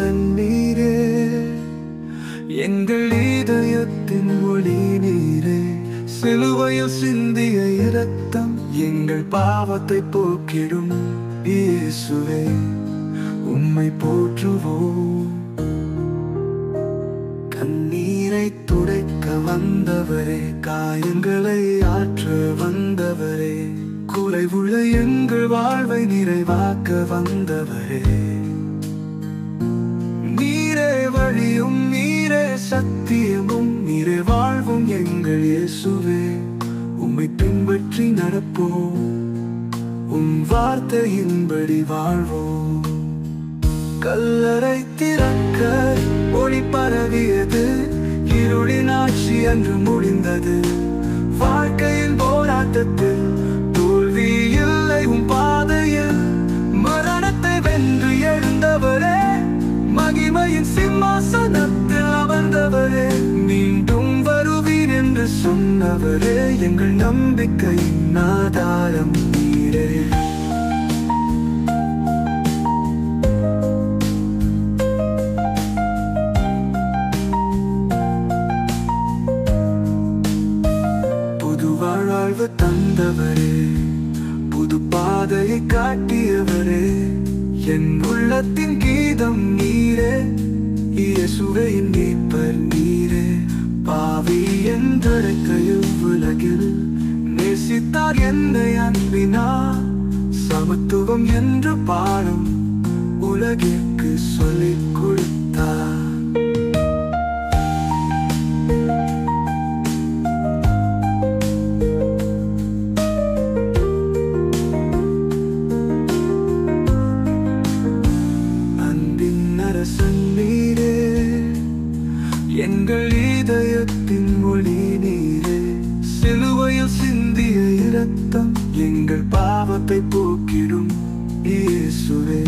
அரசன் நீரே, எங்கள் இதயத்தின் ஒளி நீரே. சிலுவையில் சிந்திய இரத்தம் எங்கள் பாவத்தை போக்கிடும் இயேசுவே, உம்மை போற்றுவோம். கண்ணீரை துடைக்க வந்தவரே, காயங்களை ஆற்ற வந்தவரே, குறைவுள்ள எங்கள் வாழ்வை நிறைவாக்க வந்தவரே. நீரே வழியும் நீரே சத்தியமும் நீரே வாழ்வும் எங்கள் இயேசுவே, உம்மை பின்பற்றி நடப்போம், உம் வார்த்தையின்படி வாழ்வோம். கல்லறை திறக்க ஒளி பரவியது, இருளின் ஆட்சி அன்று முடிந்தது. வாழ்க்கையின் போராட்டத்தில் தோல்வி இல்லை உம் பாதையில், மரணத்தை வென்று எழுந்தவரே, மகிமையின் சிம்மாசனத்தில் அமர்ந்தவரே, மீண்டும் வருவீர் என்று சொன்னவரே, எங்கள் நம்பிக்கையின் ஆதாரம் நீரே. புது வாழ்வு தந்தவரே, புது பாதையை காட்டியவரே, என் உள்ளத்தின் கீதம் நீரே, இயேசுவே என் மீட்பர் நீரே. பாவி என்றழைக்கையில் உலகில் நேசித்தார் என்னை அன்பினார், சமத்துவம் என்று பாடும் உலகிற்கு சொல்லிக் கொடுத்தார். அரசன் நீரே, எங்கள் இதயத்தின் ஒளி நீரே. சிலுவையில் சிந்திய இரத்தம் எங்கள் பாவத்தை போக்கிடும் இயேசுவே,